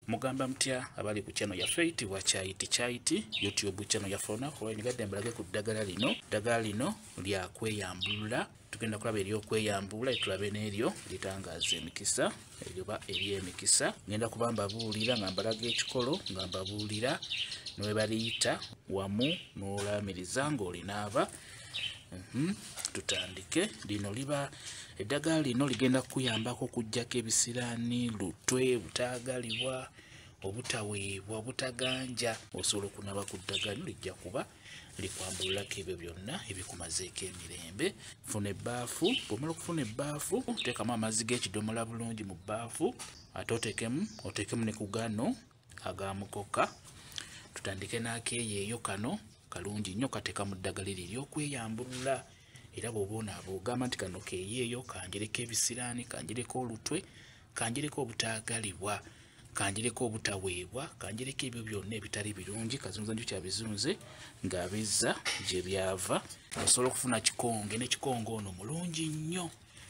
Mugamba mutya abali ku channel ya Faith wa Chaiti YouTube channel ya Fona ko nigadde mbalage ku ddagala lino lya kweyambulula. Tugenda kulaba ery'okweyambulula tulabe n'eryo litangaza emikisa eryoba ery'emikisa. Ngenda kubamba buulira nga mbalaga ekikolo nga mbabuulira ne baliyita wamu n'olamiriza ng'olinaaba. Tutandike. Lino liba eddagala lino ligenda kuyambako kujjako ebisiraani, lutwe, butaagalibwa, obutaweebwa, obutaganja. Osobola okunaba ku ddagala lino lijja kuba likwambululako ebyo byonna ebikumazeeko emirembe. Funa ebbaafu. Bw'omala okufuna ebbaafu oteekamu amazzi g'ekidomola bulungi mu bbaafu ate oteekemu ne ku gano agamukoka. Tutandike n'akeeyeeyo kano kalungi nnyo kateeka mu ddagala liri ery'okweyambulula. Era bw'obonaaba ogamba nti kano keeyeeyo kanjireko ebisiraani, kanjireko olutwe, kanjireko obutaagalibwa, kanjireko obutaweebwa, kanjireko ebyo byonna ebitali birungi kazunza nju kyabizunze ng'abizza gye byava. Osobola okufuna kikonge ne kikonge ono mulungi nnyo.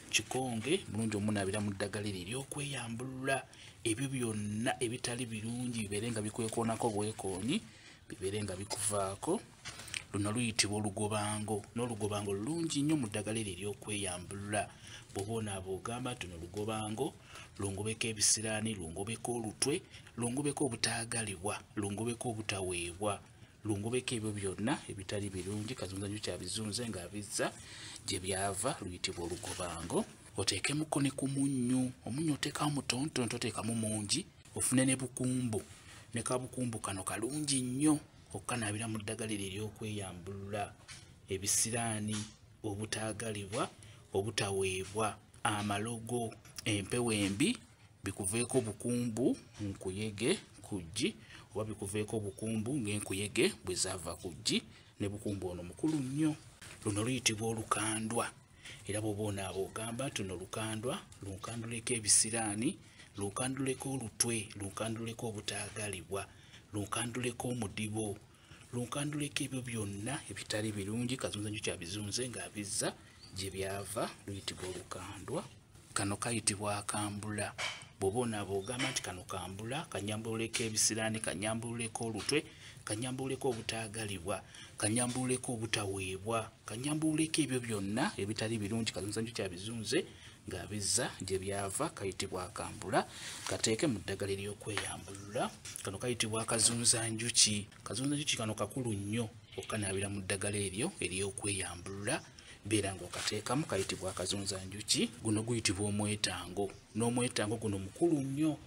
Kikonge mulungi omunaabira mu ddagala liri ery'okweyambulula. Ebyo byonna ebitali birungi bibeere nga bikwekoonako bwekoonyi, bibeere nga bikuvaako. Luno luyitibwa olugobango. N'olugobango lulungi nnyo mu ddagala liri ery'okweyambulula. Bw'obonaaba ogamba tuno lugobango lungobeko ebisiraani, lungobeko olutwe, lungobeko obutaagalibwa, lungobeko obutaweebwa, lungobeko ebyo byonna ebitali birungi kazunza nju kyabizunze ng'abizza gye byava. Luyitibwa olugobango. Oteekemuko ne ku munnyo. Omunnyo oteekamu mutonotono, toteekamu mungi. Ofune ne bukumbu. Ne kabukumbu kano kalungi nnyo okukanaabira mu ddagala liri ery'okweyambulula. Ebisiraani, obutaagalibwa, obutaweebwa, amalogo, empewo embi bikuveeko obukumbu nkuyege kuggi oba bikuveeko obukumbu ng'enkuyege bwe zaava kuggi. Ne bukumbu ono mukulu nnyo. Luno luyitibwa olukandwa. Era bw'obonaaba ogamba tuno lukandwa lunkanduleko ebisiraani, lunkanduleko olutwe, lunkanduleko obutaagalibwa, lunkanduleko omudibo, lunkanduleko ebyo byonna ebitali birungi kazunza nju kyabizunze ng'abizza gye byava. Luyitibwa olukandwa. Kano kayitibwa akambula. Bw'obonaaba ogamba nti kano kambula kanyambululeko ebisiraani, kanyambululeko olutwe, kanyambululeko obutaagalibwa, kanyambululeko obutaweebwa, kanyambululeko ebyo byonna ebitali birungi kazunza nju kyabizunze ng'abizza gye byava. Kayitibwa akambula. Kateeke mu ddagala ery'okweyambulula. Kano kayitibwa akazunzanjuki. Kazunzanjuki kano kakulu nnyo okukanaabira mu ddagala eryo ery'okweyambulula. Beera ng'okateekamu. Kayitibwa akazunzanjuki. Guno guyitibwa omwetango. N'omwetango guno mukulu nnyo.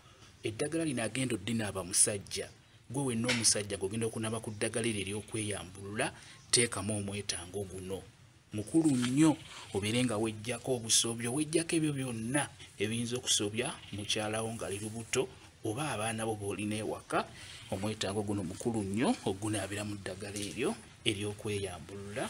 Eddagala lino agenda oddinaaba musajja. Gwe wenna omusajja g'ogenda okunaaba ku ddagala eryo ery'okweyambulula teekamu omwetango guno. Mukulu nnyo. Obeere nga wejjako obusobyo, wejjako ebyo byonna ebiyinza okusobya mukyalawo ng'ali lubuto oba abaana bo b'olina ewaka. Omwetango guno mukulu nnyo ogunaabira mu ddagala eryo ery'okweyambulula.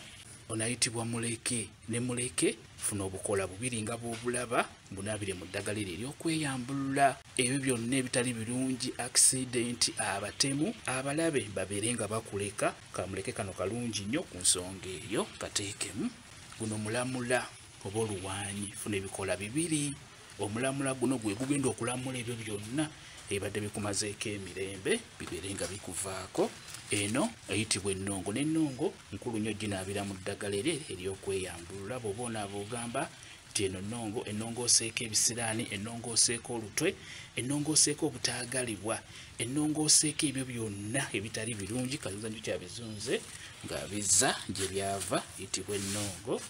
Onayitibwa muleke. Ne muleke funa obukola bubiri nga bw'obulaba bunaabire mu ddagala eryo ery'okweyambulula. Ebyo byonna ebitali birungi, accident, abatemu, abalabe babeere nga bakuleka. Kamuleke kano kalungi nnyo ku nsonga eyo. Kateekemu. Guno mulamula oba oluwaanyi. Funa ebikola bibiri. Omulamula guno gwe gugenda okulamula ebyo byonna ebadde bikumazeeko emirembe bibeere nga bikuvaako. Eno eyitibwa ennongo. N'ennongo nkulu nnyo ginaabira mu ddagala eryo ery'okweyambulula. Bw'obonaaba ogamba nti eno nnongo, ennongo oseeka ebisiraani, ennongo oseeka olutwe, ennongo oseeka obutaagalibwa, ennongo oseeka ebyo byonna ebitali birungi kazunza nju kyabizunze ng'abizza gye byava. Yitibwa ennongo.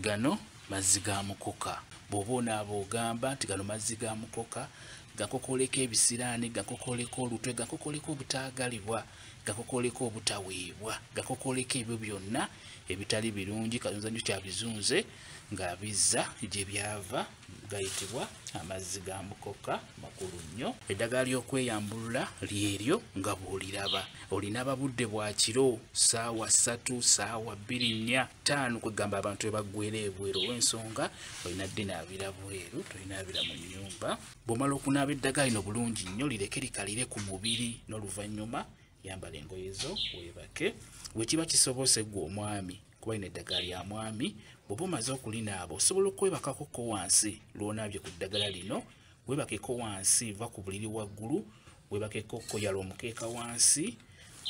Gano mazzi ga mukoka. Bw'obonaaba ogamba nti gano mazzi ga mukoka gakokoleka ebisiraani, gakokoleka olutwe, gakokoleka obutaagalibwa, gakokoleka obutaweebwa, gakokoleka ebyo byonna ebitali birungi kazunza nju kyabizunze ng'abizza gye byava. Gayitibwa amazzi ga mukoka. Makulu nnyo. Eddagala ly'okweyambulula lyeryo nga bw'oliraba. Olinaaba budde bwa kiro ssaawa 3, ssaawa 2, 4, 5 kwegamba abantu ebaggweera ebweru olw'ensonga olina ddinaabira bweru, tolinaabira mu nnyumba. Bw'omala okunaaba eddagala lino bulungi nnyo lireke likalire ku mubiri n'oluvannyuma yambala engoye zo weebake. Bwe kiba kisobose ggwe omwami kuba lino eddagala lya mwami, bw'oba omaze okulinaaba osobola okwebakako wansi lw'onaabye ku ddagala lino. Weebakeko wansi, va ku buliri waggulu webakeko koyala omukeeka wansi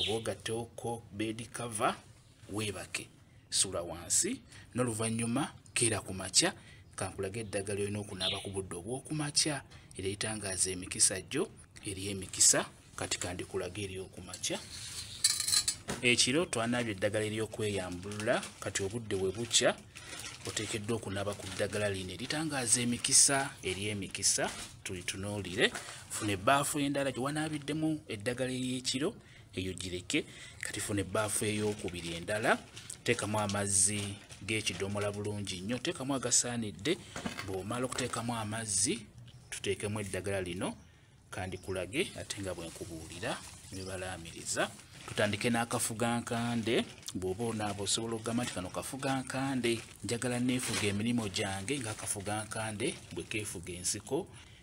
oba ogatteeko bed cover webake sula wansi n'oluvannyuma keera ku makya kankulaga eddagala olina okunaaba ku budde obw'okumakya era etangaaza emikisa gyo eri emikisa kati kandikulaga eri okumakya ekiro twanaabye eddagala ery'okweyambulula kati obudde we bukya oteekeddwa okunaaba ku ddagala lino eritangaaza emikisa eri emikisa tulitunuulire funa ebbaafu endala gye wanaabiddemu eddagala ery'ekiro eyo gireke kati funa ebbaafu ey'okubiri endala teekamu amazzi g'ekidomola bulungi nnyo teekamu agasaanidde bw'omala okuteekamu amazzi tuteekemu eddagala lino kandikulage ate nga bwenkubuulira nebalaamiriza tutandike n'akafugankande bw'oba onaaba osobola okugamba nti kano kafugankande njagala neefuga emirimu gyange ng'akafugankande bwe keefuga ensiko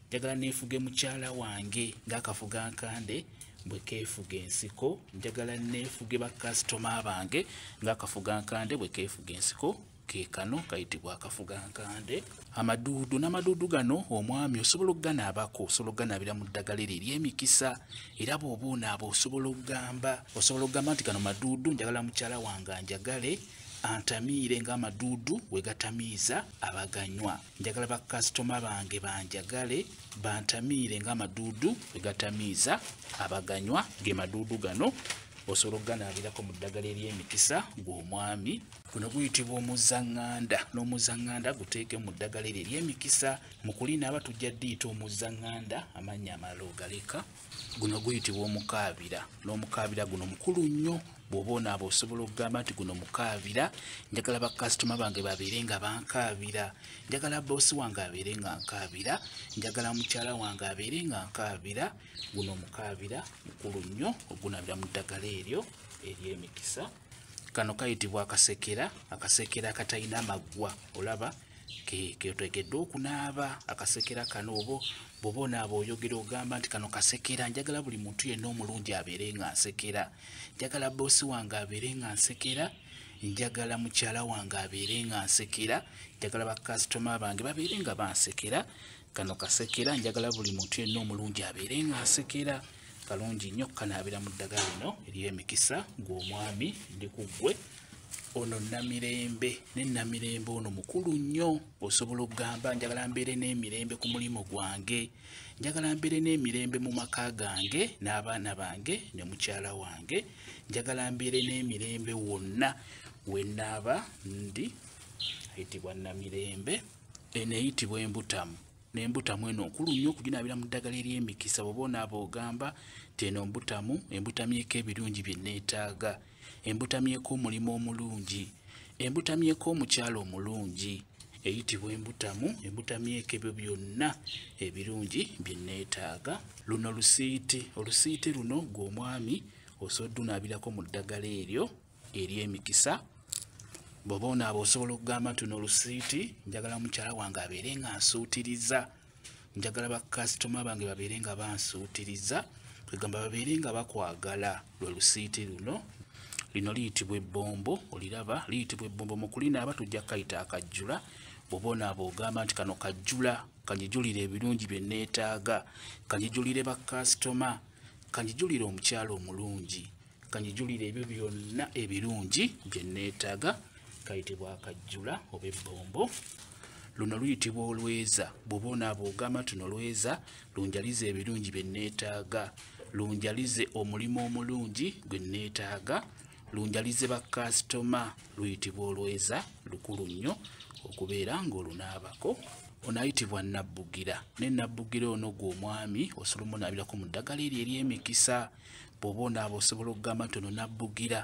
njagala neefuge mukyala wange ng'akafugankande bwe keefuga ensiko njagala neefuge bakasitoma bange ng'akafugankande bwe keefuga ensiko kekano kayitibwa akafugankande amaduudu n'amaduudu gano omwami osobola okuganaabako osobola okuganaabira mu ddagala eryo ery'emikisa era bw'oba onaaba osobola okugamba nti gano maduudu njagala mukyala wange anjagale antamiire ng'amaduudu we gatamiiza abaganywa njagala bakasitoma bange banjagale bantamiire ng'amaduudu we gatamiiza abaganywa ge maduudu gano osobola okuganaabirako mu ddagala ery'emikisa gw'omwami guno guyitibwa omuzzaŋŋanda n'omuzzaŋŋanda guteeke mu ddagala eryo ery'emikisa mu kulinaaba tujja ddiyita omuzzaŋŋanda amannya amala ogaleka guno guyitibwa omukaabira n'omukaabira guno mukulu nnyo bw'oba onaaba osobola okugamba nti guno mukaabira njagala bakasitoma bange babeere nga bankaabira njagala boosi wange abeere nga nkaabira njagala mukyala wange abeere nga nkaabira guno mukaabira mukulu nnyo ogunaabira mu ddagala eryo ery'emikisa kano kayitibwa akasekera akatalina maggwa olaba keoteekeddwa okunaaba akasekera kano bw'oba onaaba oyogera ogamba nti kano kasekera njagala buli muntu yenna omulungi abeere nga nsekera njagala boosi wange abeere nga nsekera njagala mukyala wange abeere nga nsekera njagala bakasitoma bange babeere nga bansekera kano kasekera njagala buli muntu yenna omulungi abeere nga nsekera kalungi nnyo kanaabira mu ddagala lino ery'emikisa gw'omwami ndi ku ggwe ono Namirembe ne Namirembe ono mukulu nnyo osobola okugamba njagala mbeere n'emirembe ku mulimu gwange njagala mbeere n'emirembe mu maka gange n'abaana bange ne mukyala wange njagala mbeere n'emirembe wonna we nnaaba ndi ayitibwa Namirembe eneyitibwa embutamu n'embutamu eno nkulu nnyo okuginaabira mu ddagala ery'emikisa bw'oba onaaba ogamba nti eno embutamyeko ebirungi bye neetaaga embutamyeko omulimu omulungi embutamyeko omukyala omulungi eyitibwa embutamyeko ebyo byonna ebirungi bye neetaaga luno olusiiti luno gw'omwami osobola onaabirako mu ddagala eryo ery'emikisa bw'oba onaaba osobola okugamba nti olusiiti njagala mukyala wange abeere nga nsuutiriza njagala bakasitoma bange babeere nga bansuutiriza kwegamba babeere nga bakwagala lwe lusiiti luno lino liyitibwa ebbombo oliraba liyitibwa ebbombo mu kulinaaba tujja kayita akajjula bw'oba onaaba ogamba nti kano kajjula kanjijulire ebirungi bye neetaaga kanjijulire bakasitoma kanjijulire omukyala omulungi kanjijulire ebyo byonna ebirungi bye neetaaga kayitibwa akajjula oba ebbombo luno luyitibwa olweza bw'oba onaaba ogamba nti olweza lunjalize ebirungi bye neetaaga lunjalize omulimu omulungi gwe neetaaga lunjalize bakasitoma luyitibwa olweza lukulu nnyo okubeera ng'olunaabako onayitibwa nabbugira ne nabbugira ono gw'omwami osobola omunaabirako mu ddagala eryo ery'emikisa bw'oba onaaba osobola okugamba nti ono nabbugira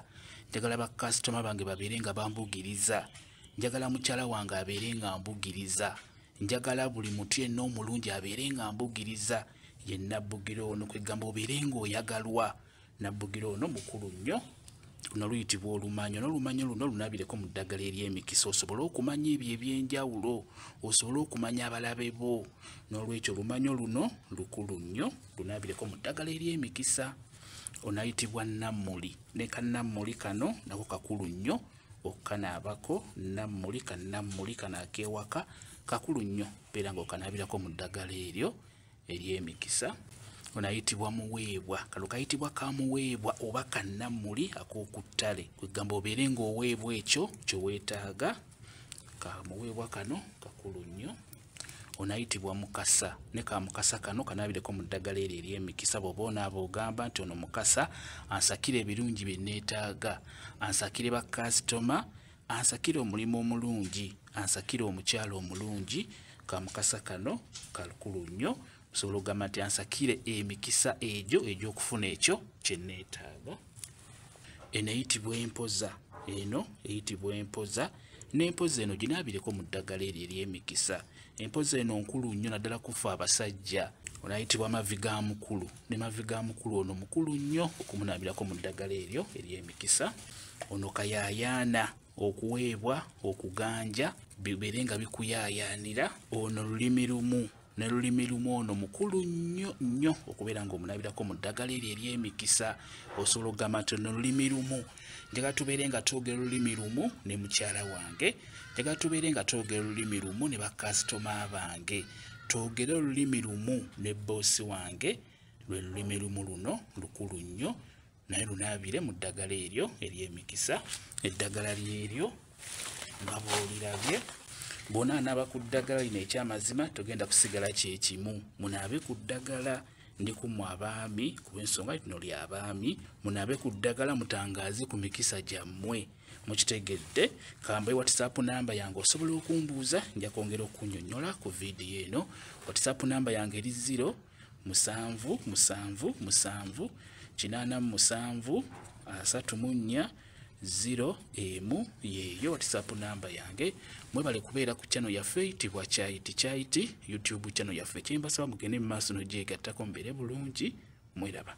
njagala bakasitoma bange babeere nga bambugiriza njagala mukyala wange abeere nga mbugiriza njagala buli muntu yenna omulungi abeere nga mbugiriza ye nabbugira ono kwegamba obeere ng'oyagalwa nabbugira ono mukulu nnyo luno luyitibwa olumanyo n'olumanyo luno lunabireko mu ddagala ery'emikisa osobole okumanya ebyo ebyenjawulo osobole okumanya abalabe bo n'olwekyo olumanyo luno lukulu nnyo lunabireko mu ddagala ery'emikisa onayitibwa nammuli ne kannammuli kano nako kakulu nnyo okukanaabako nammuli kano akeewaka kakulu nnyo beera ng'okanaabirako mu ddagala eryo ery'emikisa onayitibwa muweebwa. Kano kayitibwa kamuweebwa oba kannamuli ak'okuttale. Kwegamba obeere ng'oweebwa ekyo kyeweetaaga. Kamuweebwa kano kakulu nnyo. Onayitibwa mukasa. Ne kamukasa kano kanaabireko mu ddagala eryo ery'emikisa. Bw'oba onaaba ogamba nti ono mukasa ansakire ebirungi bye neetaaga, ansakire bakasitoma, ansakire omulimu omulungi, ansakire omukyala omulungi. Kamukasa kano kakulu nnyo. Osobola okugamba nti ansakire emikisa egyo egy'okufuna ekyo kye neetaaga. Eno eyitibwa empoza. Eno eyitibwa empoza. N'empoza eno ginaabireko mu ddagala eryo ery'emikisa. Empoza eno nkulu nnyo naddala kufa abasajja. Onayitibwa mavi ga mukulu. Ne mavi ga mukulu ono mukulu nnyo okumunaabirako mu ddagala eryo ery'emikisa. Ono kayaayaana. Okuweebwa, okuganja bibeere nga bikuyaayaanira. Ono lulimi lumu. Ne lulimi lumu ono mukulu nnyo nnyo okubeera ng'omunaabirako mu ddagala eryo ery'emikisa. Osobola okugamba nti ono lulimi lumu. Njagala tubeere nga twogera olulimi lumu ne mukyala wange. Njagala tubeere nga twogera olulimi lumu ne bakasitoma bange. Twogere olulimi lumu ne boosi wange. Lwe lulimi lumu luno lukulu nnyo. Naye lunaabire mu ddagala eryo ery'emikisa. Eddagala lyeryo nga bw'olirabye. Bw'ona anaaba ku ddagala lino eky'amazima togenda kusigala kyekimu. Munaabe ku ddagala. Ndi kummwe abaami ku lw'ensonga lino ly'abaami. Munaabe ku ddagala mutangaaze ku mikisa gyammwe. Mukitegedde. Kamba WhatsApp namba yange osobola okumbuuza. Nja kwongera okunnyonnyola ku vidiyo eno. WhatsApp namba yange eri 0778734 yeeyo WhatsApp namba yange. Mwebale kubeera ku channel yaffe eyitibwa Kyayiti YouTube channel yaffe. Kyembasaba mugende mu maaso n'ogyegattako mbeere bulungi. Mweraba.